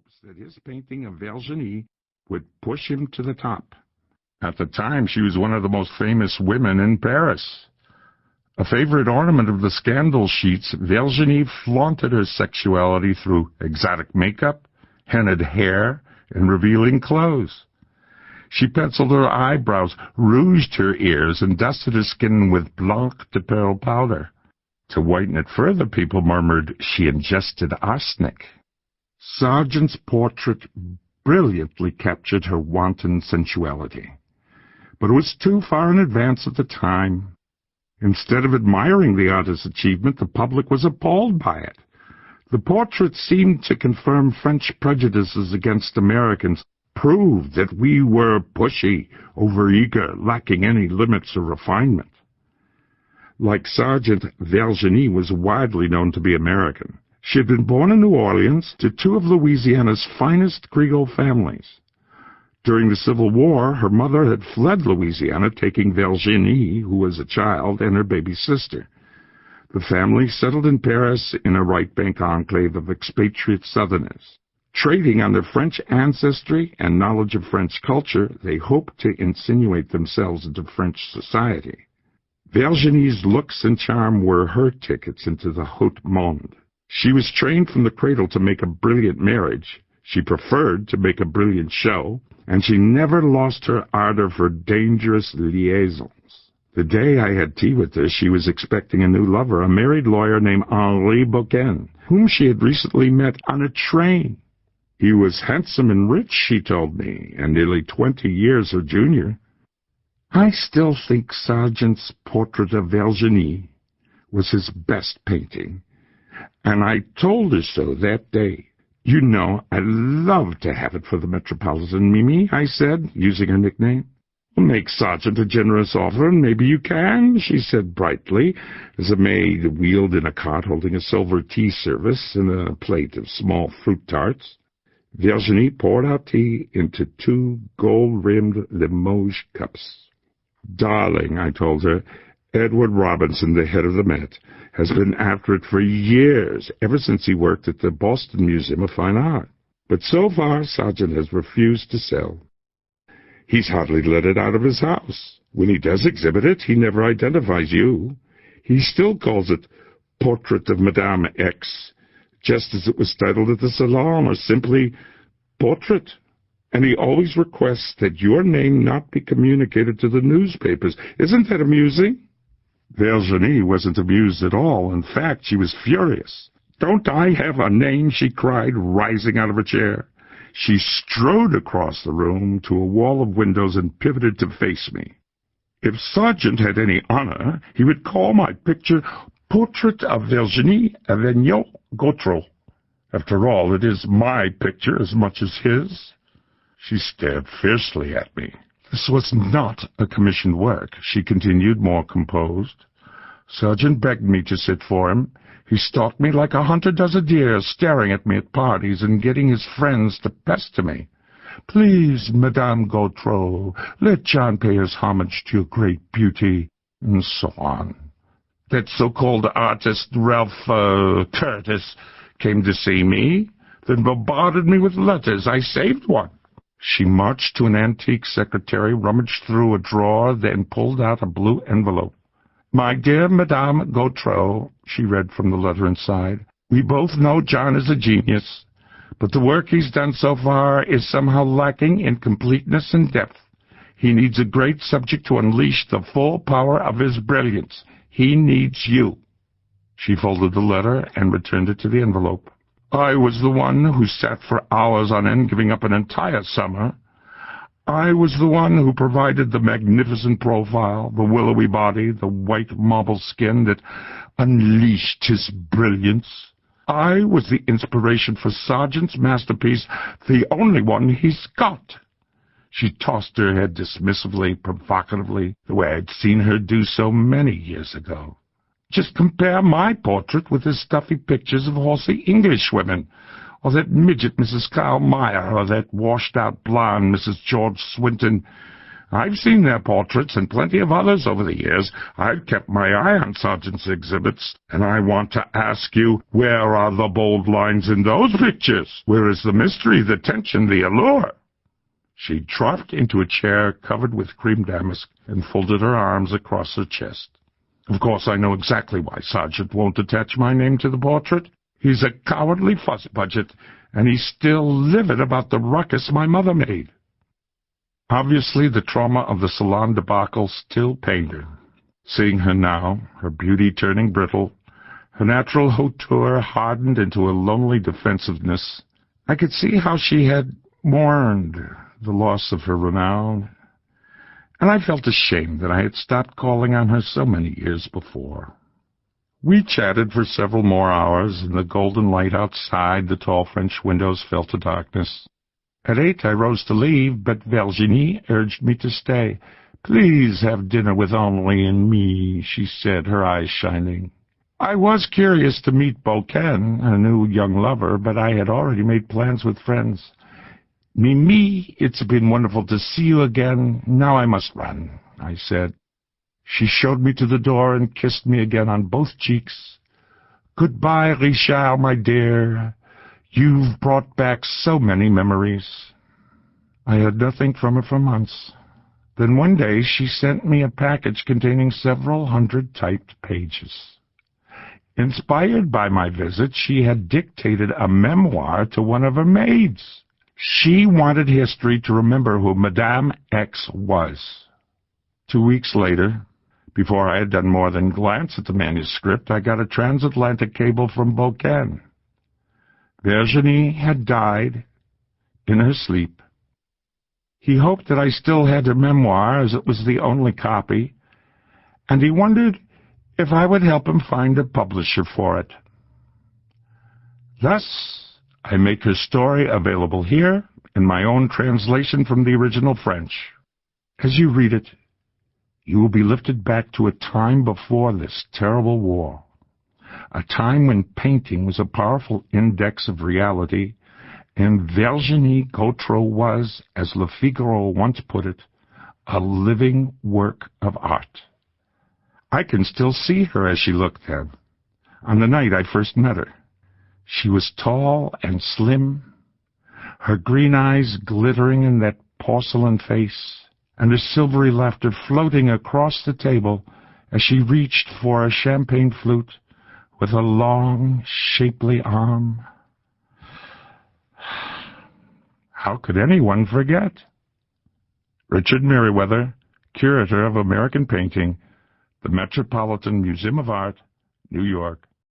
hopes that his painting of Virginie would push him to the top. At the time, she was one of the most famous women in Paris. A favorite ornament of the scandal sheets, Virginie flaunted her sexuality through exotic makeup, hennaed hair, and revealing clothes. She penciled her eyebrows, rouged her ears, and dusted her skin with blanc de perle powder. To whiten it further, people murmured she ingested arsenic. Sargent's portrait brilliantly captured her wanton sensuality, but it was too far in advance of the time. Instead of admiring the artist's achievement, the public was appalled by it. The portrait seemed to confirm French prejudices against Americans, proved that we were pushy, overeager, lacking any limits or refinement. Like Sargent, Virginie was widely known to be American. She had been born in New Orleans to two of Louisiana's finest Creole families. During the Civil War, her mother had fled Louisiana, taking Virginie, who was a child, and her baby sister. The family settled in Paris in a right-bank enclave of expatriate Southerners. Trading on their French ancestry and knowledge of French culture, they hoped to insinuate themselves into French society. Virginie's looks and charm were her tickets into the haut monde. She was trained from the cradle to make a brilliant marriage. She preferred to make a brilliant show, and she never lost her ardor for dangerous liaisons. The day I had tea with her, she was expecting a new lover, a married lawyer named Henri Boquin, whom she had recently met on a train. He was handsome and rich, she told me, and nearly 20 years her junior. I still think Sargent's portrait of Virginie was his best painting, and I told her so that day. You know, I'd love to have it for the Metropolitan, Mimi, I said, using her nickname. Make Sargent a generous offer, and maybe you can, she said brightly, as a maid wheeled in a cart holding a silver tea service and a plate of small fruit tarts. Virginie poured out tea into 2 gold-rimmed Limoges cups. Darling, I told her, Edward Robinson, the head of the Met, has been after it for years, ever since he worked at the Boston Museum of Fine Art. But so far, Sargent has refused to sell. He's hardly let it out of his house. When he does exhibit it, he never identifies you. He still calls it Portrait of Madame X, just as it was titled at the Salon, or simply Portrait. And he always requests that your name not be communicated to the newspapers. Isn't that amusing? Virginie wasn't amused at all. In fact, she was furious. Don't I have a name? She cried, rising out of her chair. She strode across the room to a wall of windows and pivoted to face me. If Sargent had any honor, he would call my picture Portrait of Virginie Gautreaus. After all, it is my picture as much as his. She stared fiercely at me. This was not a commissioned work, she continued, more composed. Sargent begged me to sit for him. He stalked me like a hunter does a deer, staring at me at parties and getting his friends to pester me. Please, Madame Gautreaus, let John pay his homage to your great beauty, and so on. That so-called artist, Ralph Curtis, came to see me, then bombarded me with letters. I saved one. She marched to an antique secretary, rummaged through a drawer, then pulled out a blue envelope. My dear Madame Gautreaus, she read from the letter inside, we both know John is a genius, but the work he's done so far is somehow lacking in completeness and depth. He needs a great subject to unleash the full power of his brilliance. He needs you. She folded the letter and returned it to the envelope. I was the one who sat for hours on end, giving up an entire summer. I was the one who provided the magnificent profile, the willowy body, the white marble skin that unleashed his brilliance. I was the inspiration for Sargent's masterpiece, the only one he's got. She tossed her head dismissively, provocatively, the way I'd seen her do so many years ago. Just compare my portrait with his stuffy pictures of horsey Englishwomen, or that midget Mrs. Kyle Meyer, or that washed-out blonde Mrs. George Swinton. I've seen their portraits and plenty of others over the years. I've kept my eye on Sargent's exhibits, and I want to ask you, where are the bold lines in those pictures? Where is the mystery, the tension, the allure? She dropped into a chair covered with cream damask and folded her arms across her chest. Of course, I know exactly why Sargent won't attach my name to the portrait. He's a cowardly fuss-budget, and he's still livid about the ruckus my mother made. Obviously, the trauma of the Salon debacle still pained her. Seeing her now, her beauty turning brittle, her natural hauteur hardened into a lonely defensiveness, I could see how she had mourned the loss of her renown, and I felt ashamed that I had stopped calling on her so many years before. We chatted for several more hours. In the golden light outside, the tall French windows fell to darkness. At 8, I rose to leave, but Virginie urged me to stay. "Please have dinner with Henri and me," she said, her eyes shining. I was curious to meet Beaucaire, a new young lover, but I had already made plans with friends. "Mimi, it's been wonderful to see you again. Now I must run," I said. She showed me to the door and kissed me again on both cheeks. "Goodbye, Richard, my dear. You've brought back so many memories." I had nothing from her for months. Then one day she sent me a package containing several hundred typed pages. Inspired by my visit, she had dictated a memoir to one of her maids. She wanted history to remember who Madame X was. 2 weeks later, before I had done more than glance at the manuscript, I got a transatlantic cable from Beaucaire. Virginie had died in her sleep. He hoped that I still had her memoir, as it was the only copy, and he wondered if I would help him find a publisher for it. Thus, I make her story available here in my own translation from the original French. As you read it, you will be lifted back to a time before this terrible war, a time when painting was a powerful index of reality, and Virginie Gautreaus was, as Le Figaro once put it, a living work of art. I can still see her as she looked then, on the night I first met her. She was tall and slim, her green eyes glittering in that porcelain face, and her silvery laughter floating across the table as she reached for a champagne flute with a long, shapely arm. How could anyone forget? Richard Merriweather, Curator of American Painting, the Metropolitan Museum of Art, New York.